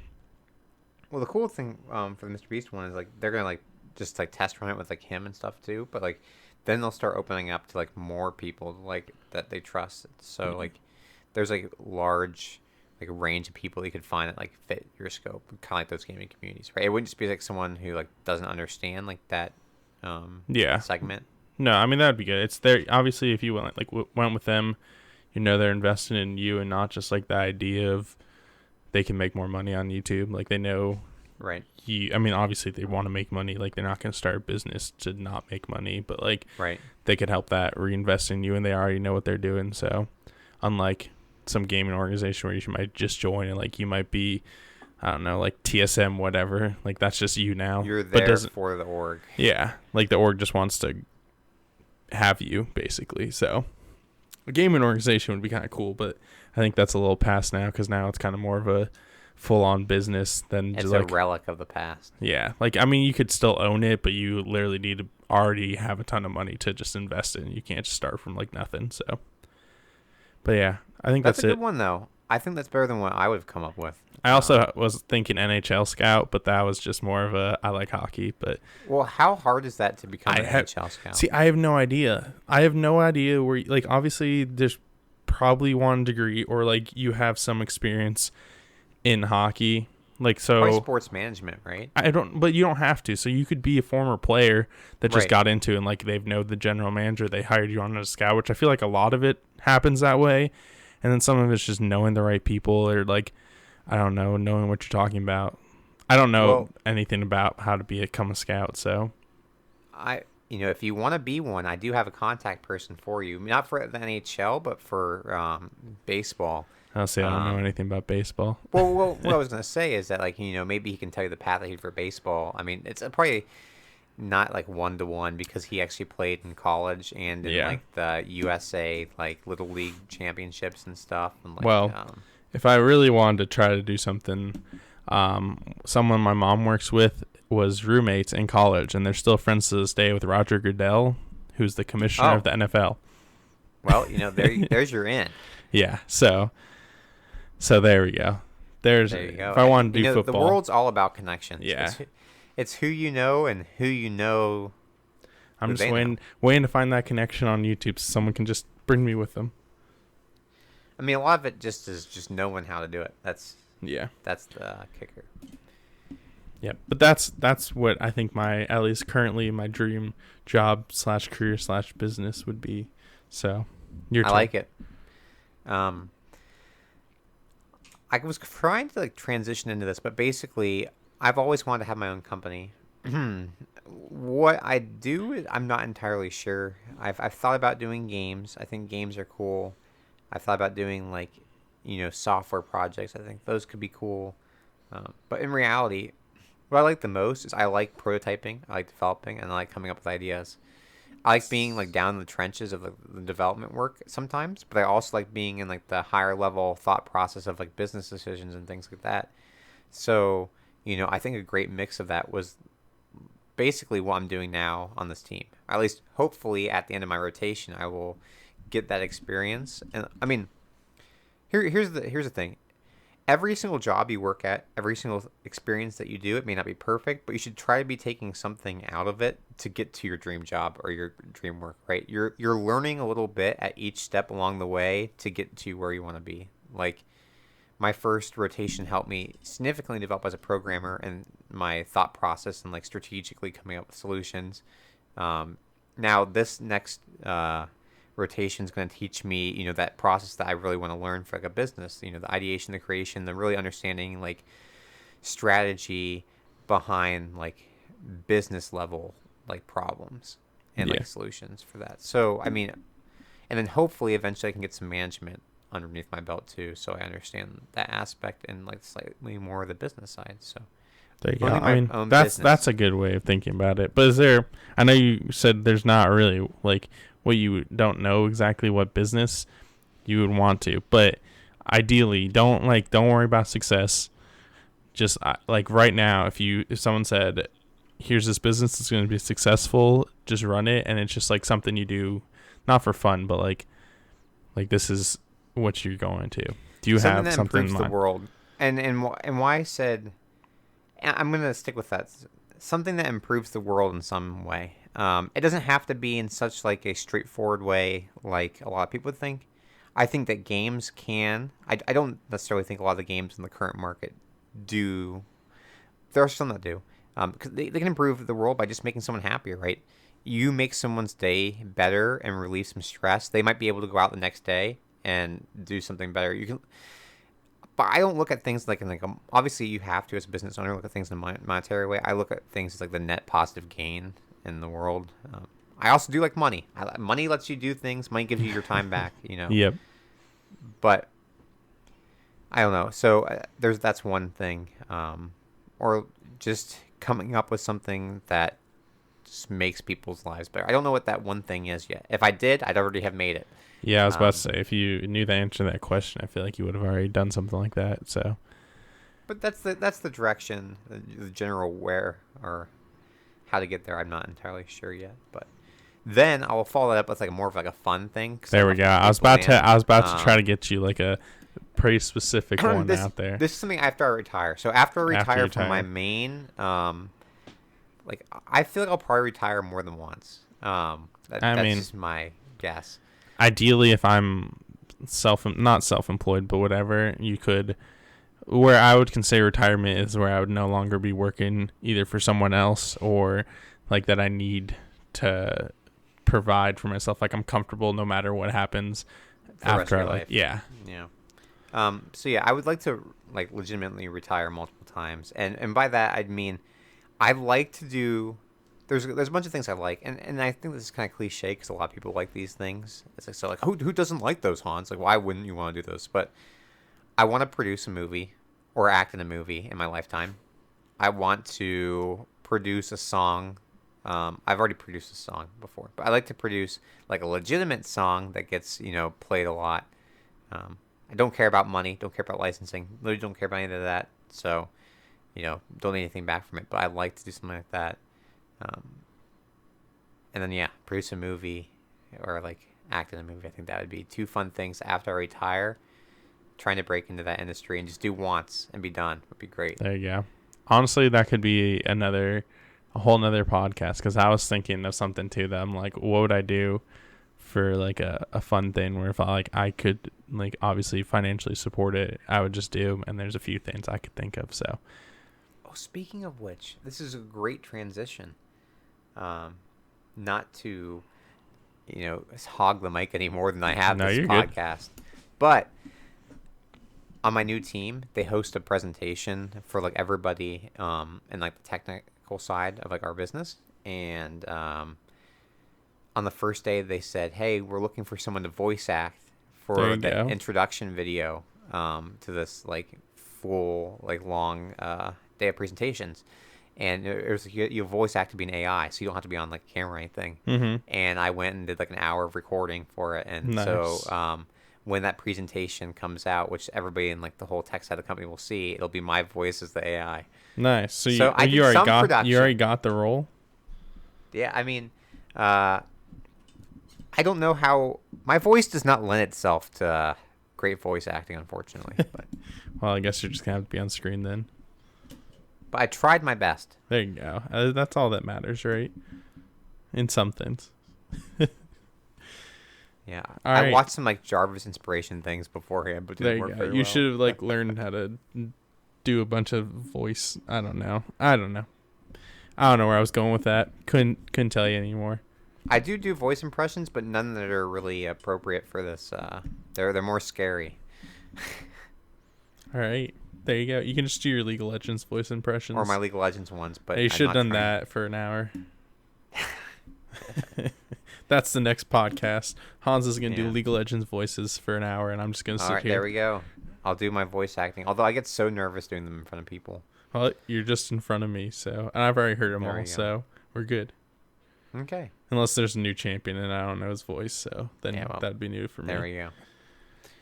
Well, the cool thing for the Mr. Beast one is like they're gonna like just like test run it with like him and stuff too, but like then they'll start opening up to like more people like that they trust. So like there's like large like range of people you could find that like fit your scope, kind of like those gaming communities, right? It wouldn't just be like someone who like doesn't understand like that segment. No, I mean that'd be good. It's there obviously if you went went with them, you know they're investing in you and not just like the idea of they can make more money on YouTube. Like they know, right? I mean obviously they want to make money. Like they're not going to start a business to not make money, but like right, they could help that reinvest in you, and they already know what they're doing. So unlike some gaming organization where you might just join and like you might be, I don't know, like TSM whatever, like that's just you now. You're there for the org. Yeah, like the org just wants to have you basically. So a gaming organization would be kind of cool, but I think that's a little past now because now it's kind of more of a full-on business than it's just a like, relic of the past. Yeah, like I mean you could still own it, but you literally need to already have a ton of money to just invest in. You can't just start from like nothing. So but yeah, I think that's a good one though. I think that's better than what I would have come up with. I also was thinking NHL scout, but that was just more of a I like hockey. But well, how hard is that to become an NHL scout? See, I have no idea. I have no idea where. Like, obviously, there's probably 1 degree, or like you have some experience in hockey. Like so, probably sports management, right? But you don't have to. So you could be a former player that just got into, and like they've known the general manager, they hired you on as a scout, which I feel like a lot of it happens that way. And then some of it's just knowing the right people, or like, I don't know, knowing what you're talking about. I don't know anything about how to become a scout, so. If you want to be one, I do have a contact person for you. Not for the NHL, but for baseball. I'll say I don't know anything about baseball. Well, what I was going to say is that, like, maybe he can tell you the path ahead for baseball. I mean, it's probably not like 1-to-1 because he actually played in college and in like the USA like Little League championships and stuff. And like, if I really wanted to try to do something, someone my mom works with was roommates in college, and they're still friends to this day with Roger Goodell, who's the commissioner of the NFL. Well, there's your in. Yeah, so there we go. There you go. If I wanted to do football, the world's all about connections. Yeah, it's who you know and who you know. I'm just waiting to find that connection on YouTube so someone can just bring me with them. I mean, a lot of it just is just knowing how to do it. That's the kicker. Yeah, but that's what I think at least currently my dream job / career / business would be. So, I like it. I was trying to like transition into this, but basically, I've always wanted to have my own company. What I do, I'm not entirely sure. I've thought about doing games. I think games are cool. I've thought about doing like, software projects. I think those could be cool. But in reality, what I like the most is I like prototyping. I like developing, and I like coming up with ideas. I like being like down in the trenches of the development work sometimes, but I also like being in like the higher level thought process of like business decisions and things like that. So, I think a great mix of that was basically what I'm doing now on this team. At least, hopefully, at the end of my rotation, I will get that experience. And I mean, here's the thing. Every single job you work at, every single experience that you do, it may not be perfect, but you should try to be taking something out of it to get to your dream job or your dream work, right? You're learning a little bit at each step along the way to get to where you want to be. Like, my first rotation helped me significantly develop as a programmer and my thought process and like strategically coming up with solutions. Now this next rotation is going to teach me, that process that I really want to learn for like a business, the ideation, the creation, the really understanding like strategy behind like business level like problems and like solutions for that. So, I mean, and then hopefully eventually I can get some management underneath my belt too, so I understand that aspect and like slightly more of the business side. So there you go. I mean, that's a good way of thinking about it. But is there? I know you said there's not really like what you don't know exactly what business you would want to, but ideally, don't worry about success. just like right now, if someone said, here's this business that's going to be successful, just run it, and it's just like something you do not for fun, but like this is what you're going to do. You something have that something improves in the mind? world, and why I said I'm gonna stick with that. Something that improves the world in some way. It doesn't have to be in such like a straightforward way like a lot of people would think. I think that games can. I don't necessarily think a lot of the games in the current market do. There are some that do. Because they can improve the world by just making someone happier, right? You make someone's day better and relieve some stress. They might be able to go out the next day and do something better. You can, but I don't look at things like obviously you have to as a business owner look at things in a monetary way. I look at things as like the net positive gain in the world. I also do like money. Money lets you do things. Money gives you your time back. Yep. But I don't know. So that's one thing. Or just coming up with something that just makes people's lives better. I don't know what that one thing is yet. If I did, I'd already have made it. Yeah, I was about to say, if you knew the answer to that question, I feel like you would have already done something like that. So, but that's the direction, the general where or how to get there. I'm not entirely sure yet, but then I will follow that up with like more of like a fun thing. There we go. I was about to try to get you like a pretty specific one out there. This is something after I retire. So after I retire from my main, like I feel like I'll probably retire more than once. That's just my guess. Ideally, if I'm not self-employed, but whatever, where I would consider retirement is where I would no longer be working either for someone else or like that I need to provide for myself. Like I'm comfortable no matter what happens after life. Yeah. So yeah, I would like to like legitimately retire multiple times, and by that I'd mean I like to do. There's a bunch of things I like, and I think this is kind of cliche because a lot of people like these things. It's like, so like who doesn't like those, Hans? Like why wouldn't you want to do those? But I want to produce a movie or act in a movie in my lifetime. I want to produce a song. I've already produced a song before, but I like to produce like a legitimate song that gets played a lot. I don't care about money, don't care about licensing, literally don't care about any of that. So, don't need anything back from it. But I like to do something like that. And then produce a movie or like act in a movie. I think that would be two fun things after I retire. Trying to break into that industry and just do once and be done would be great. There you go. Honestly, that could be a whole nother podcast because I was thinking of something too that I'm like, what would I do for like a fun thing where if I could like obviously financially support it, I would just do. And there's a few things I could think of. So, speaking of which, this is a great transition. Not to, hog the mic any more than I have this podcast. Good. But on my new team, they host a presentation for like everybody in like the technical side of like our business. And on the first day, they said, "Hey, we're looking for someone to voice act for the introduction video to this like full like long day of presentations." And it was you voice act to be an AI, so you don't have to be on like camera or anything. Mm-hmm. And I went and did like an hour of recording for it, and nice. So when that presentation comes out, which everybody in like the whole tech side of the company will see, it'll be my voice as the AI. Nice. So you already got the role? Yeah, I mean, I don't know how my voice does not lend itself to great voice acting, unfortunately. But well, I guess you're just gonna have to be on screen then. But I tried my best. There you go. That's all that matters, right? In some things. Yeah. I watched some like Jarvis inspiration things beforehand, but didn't work very well. You should have like learned how to do a bunch of voice. I don't know where I was going with that. Couldn't tell you anymore. I do voice impressions, but none that are really appropriate for this. They're more scary. All right. There you go. You can just do your League of Legends voice impressions. Or my League of Legends ones, but you should have done that for an hour. That's the next podcast. Hans is going to do League of Legends voices for an hour, and I'm just going to sit here. There we go. I'll do my voice acting. Although I get so nervous doing them in front of people. Well, you're just in front of me, so and I've already heard them all, so we're good. Okay. Unless there's a new champion and I don't know his voice, so then that'd be new for me. There we go.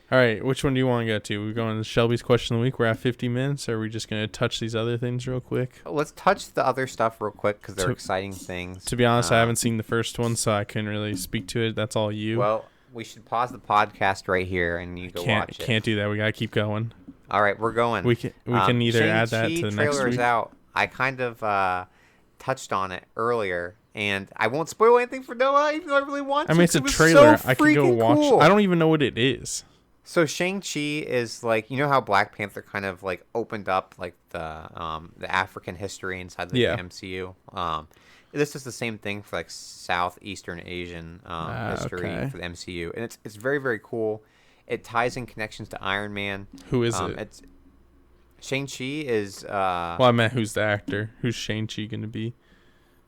All right, which one do you want to go to? We're going to Shelby's question of the week. We're at 50 minutes. Or are we just going to touch these other things real quick? Let's touch the other stuff real quick because they're exciting things. To be honest, I haven't seen the first one, so I couldn't really speak to it. That's all you. Well, we should pause the podcast right here and you go watch it. Can't do that. We got to keep going. All right, we're going. We can either add that to the next week. Out. I kind of touched on it earlier. And I won't spoil anything for Noah, even though I really want to. I mean, it's a trailer. So I can go watch. Cool. I don't even know what it is. So Shang-Chi is like, you know how Black Panther kind of like opened up like the African history inside the MCU. This is the same thing for like Southeastern Asian history for the MCU, and it's very, very cool. It ties in connections to Iron Man. Who is it? It's Shang-Chi is. Well, I meant who's the actor? Who's Shang-Chi going to be?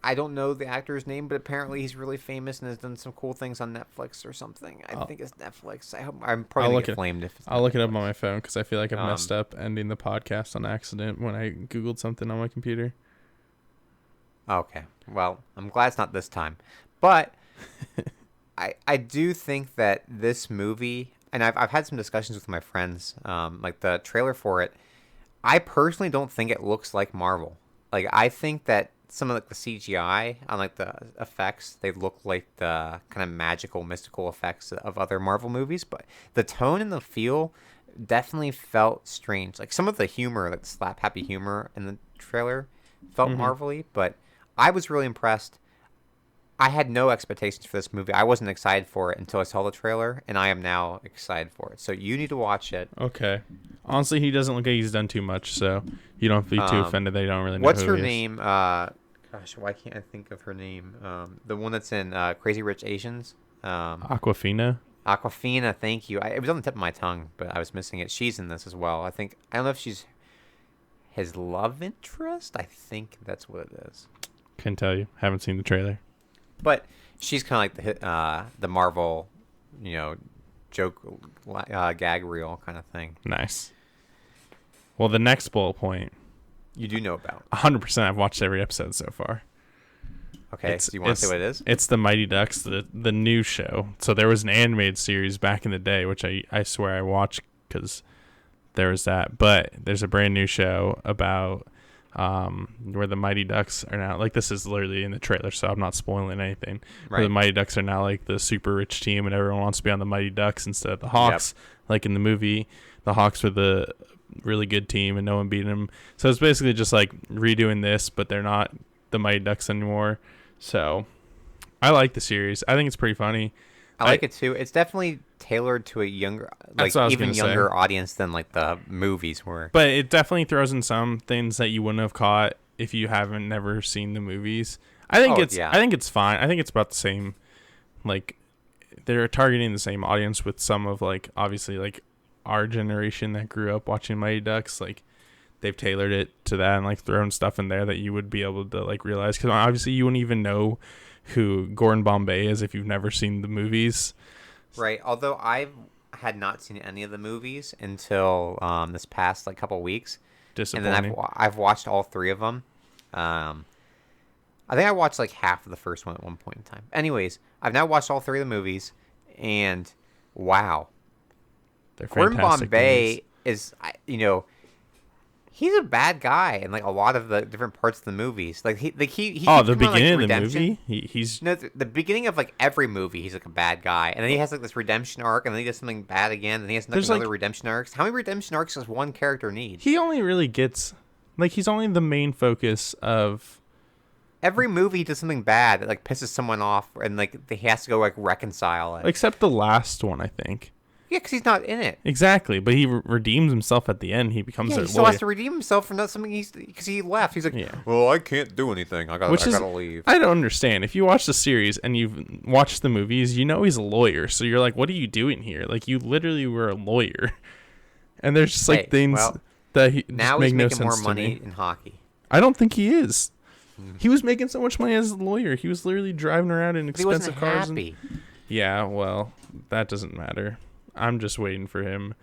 I don't know the actor's name, but apparently he's really famous and has done some cool things on Netflix or something. I think it's Netflix. I'm probably going to get flamed if it's I'll look it up on my phone because I feel like I've messed up ending the podcast on accident when I Googled something on my computer. Okay. Well, I'm glad it's not this time. But I do think that this movie, and I've had some discussions with my friends, like the trailer for it, I personally don't think it looks like Marvel. Like, I think that some of like the CGI on like the effects, they look like the kind of magical, mystical effects of other Marvel movies, but the tone and the feel definitely felt strange. Like some of the humor, like the slap happy humor in the trailer felt Marvel-y, but I was really impressed. I had no expectations for this movie. I wasn't excited for it until I saw the trailer, and I am now excited for it. So you need to watch it. Okay. Honestly, he doesn't look like he's done too much, so you don't have to be too offended that you don't really know what's who her he is. name? Gosh, why can't I think of her name? The one that's in Crazy Rich Asians. Aquafina? Aquafina, thank you. It was on the tip of my tongue, but I was missing it. She's in this as well. I don't know if she's his love interest. I think that's what it is. Couldn't tell you. Haven't seen the trailer. But she's kind of like the Marvel, joke gag reel kind of thing. Nice. Well, the next bullet point. You do know about. 100%. I've watched every episode so far. Okay, so you want to say what it is? It's the Mighty Ducks, the new show. So there was an animated series back in the day, which I swear I watched because there was that. But there's a brand new show about where the Mighty Ducks are now, like, this is literally in the trailer, so I'm not spoiling anything. Right. Where the Mighty Ducks are now like the super rich team, and everyone wants to be on the Mighty Ducks instead of the Hawks. Yep. Like in the movie, the Hawks were the really good team, and no one beat them. So it's basically just like redoing this, but they're not the Mighty Ducks anymore. So I like the series. I think it's pretty funny. I like it too. It's definitely tailored to a younger, like even younger audience than like the movies were. But it definitely throws in some things that you wouldn't have caught if you haven't never seen the movies. I think it's fine. I think it's about the same. Like, they're targeting the same audience with some of, like, obviously like our generation that grew up watching Mighty Ducks. Like, they've tailored it to that and like thrown stuff in there that you would be able to like realize, because obviously you wouldn't even know who Gordon Bombay is if you've never seen the movies. Right. Although I had not seen any of the movies until this past like couple weeks. Disappointing. And then I've watched all three of them. I think I watched like half of the first one at one point in time. Anyways, I've now watched all three of the movies, and wow, they're Gordon fantastic Bombay is, he's a bad guy in like a lot of the different parts of the movies. Like he the beginning of the movie, he's the beginning of like every movie, he's like a bad guy, and then he has like this redemption arc, and then he does something bad again, and he has another redemption arc. How many redemption arcs does one character need? He only really gets, like, he's only the main focus of every movie. He does something bad that like pisses someone off, and like he has to go like reconcile it. Except the last one, I think. Yeah, because he's not in it. Exactly, but he redeems himself at the end. He becomes their lawyer. He still has to redeem himself for not something because he left. He's like, well, I can't do anything. I gotta leave. I don't understand. If you watch the series and you've watched the movies, you know he's a lawyer. So you're like, what are you doing here? Like, you literally were a lawyer. And there's just like things that he now just he's make making no more sense money in hockey. I don't think he is. He was making so much money as a lawyer. He was literally driving around in expensive cars. Happy. Yeah, well, that doesn't matter. I'm just waiting for him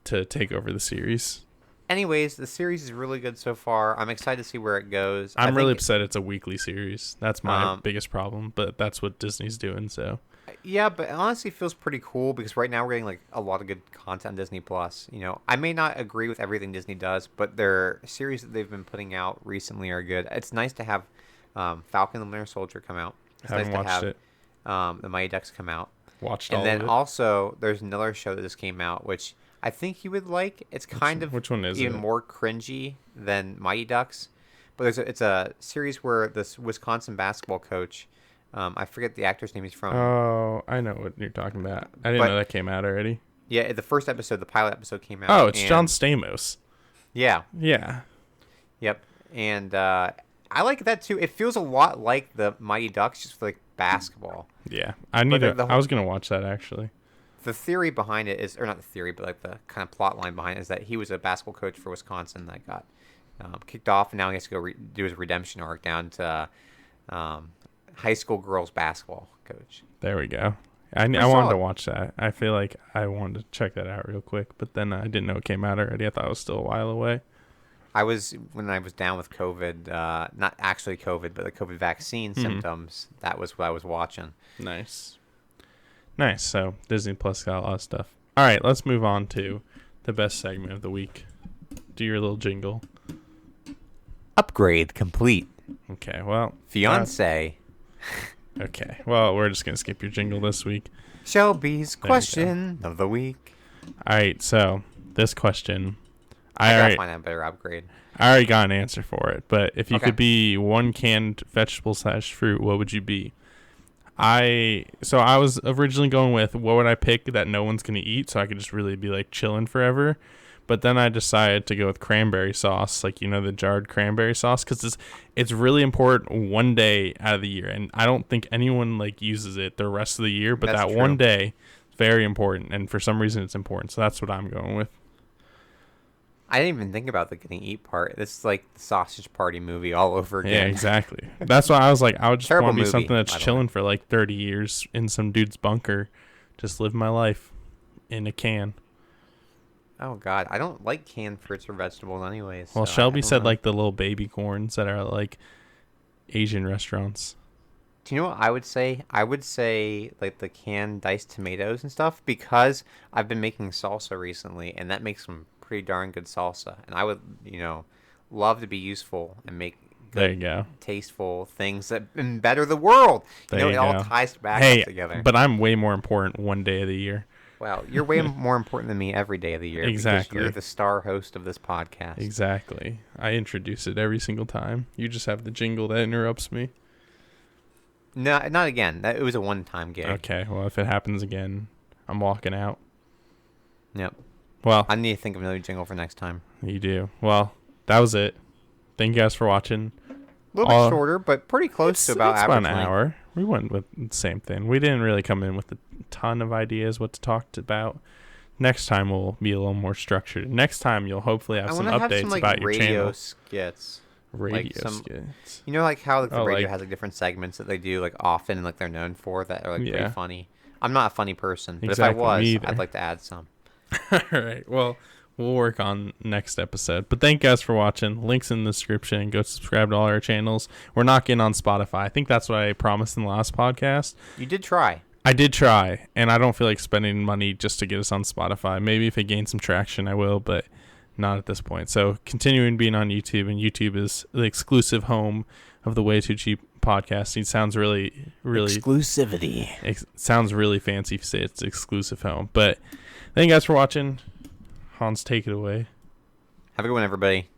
to take over the series. Anyways, the series is really good so far. I'm excited to see where it goes. I'm really upset it's a weekly series. That's my biggest problem, but that's what Disney's doing, so. Yeah, but it honestly feels pretty cool because right now we're getting like a lot of good content on Disney Plus. You know, I may not agree with everything Disney does, but their series that they've been putting out recently are good. It's nice to have Falcon and the Winter Soldier come out. It's Haven't nice to watched have it. The Mighty Ducks come out. Watched And all then of it. also there's another show that just came out, which I think you would like. It's kind of which one is even it? more cringy than Mighty Ducks, but it's a series where this Wisconsin basketball coach. I forget the actor's name. He's from. Oh, I know what you're talking about. I didn't know that came out already. Yeah, the first episode, the pilot episode came out. Oh, it's John Stamos. Yeah. Yeah. Yep. And I like that too. It feels a lot like the Mighty Ducks, just like basketball. Yeah. I was gonna watch that actually. The theory behind it is, or not the theory, but like the kind of plot line behind it is that he was a basketball coach for Wisconsin that got kicked off, and now he has to go do his redemption arc down to high school girls basketball coach. There we go. I wanted to watch that. I feel like I wanted to check that out real quick, but then I didn't know it came out already. I thought it was still a while away. When I was down with COVID, not actually COVID, but the COVID vaccine symptoms, that was what I was watching. Nice. So Disney Plus got a lot of stuff. All right, let's move on to the best segment of the week. Do your little jingle. Upgrade complete. Okay, well. Fiance. Okay, well, we're just going to skip your jingle this week. Shelby's question of the week. All right, so this question. I gotta find a better upgrade. I already got an answer for it, but if you could be one canned vegetable / fruit, what would you be? I was originally going with what would I pick that no one's going to eat so I could just really be like chilling forever. But then I decided to go with cranberry sauce, like, you know, the jarred cranberry sauce, because it's really important one day out of the year. And I don't think anyone like uses it the rest of the year, but That's that true. one day, very important. And for some reason, it's important. So that's what I'm going with. I didn't even think about the getting eat part. This is like the Sausage Party movie all over again. Yeah, exactly. That's why I was like, I would just want to be movie, something that's by the chilling way. for like 30 years in some dude's bunker. Just live my life in a can. Oh, God. I don't like canned fruits or vegetables anyways. Well, so Shelby I don't said know. like the little baby corns that are like Asian restaurants. Do you know what I would say? I would say like the canned diced tomatoes and stuff because I've been making salsa recently and that makes some pretty darn good salsa. And I would, love to be useful and make There good, you go. tasteful things that better the world. There you it all go. ties back Hey, up together. but I'm way more important one day of the year. Wow, you're way more important than me every day of the year. Exactly. Because you're the star host of this podcast. Exactly. I introduce it every single time. You just have the jingle that interrupts me. No, not again. It was a one-time gig. Okay, well, if it happens again, I'm walking out. Yep. Well, I need to think of another jingle for next time. you do. Well, that was it. Thank you guys for watching. A little bit shorter, but pretty close to about it's average about an length. hour. We went with the same thing. We didn't really come in with a ton of ideas what to talk about. Next time we'll be a little more structured. Next time you'll hopefully have I some want to have updates some like about your radio channel. skits. Radio some- skits. You know, like how the Oh, radio like- has like different segments that they do like often and like they're known for that are like Yeah. pretty funny. I'm not a funny person, but Exactly, if I me was, either. I'd like to add some. All right. Well, we'll work on next episode. But thank you guys for watching. Links in the description. Go subscribe to all our channels. We're not getting on Spotify. I think that's what I promised in the last podcast. You did try. I did try, and I don't feel like spending money just to get us on Spotify. Maybe if it gains some traction, I will, but not at this point. So continuing being on YouTube, and YouTube is the exclusive home of the Way2Cheap Podcast. It sounds really, really Exclusivity. sounds really fancy if you say it's exclusive home. But thank you guys for watching. Hans, take it away. Have a good one, everybody.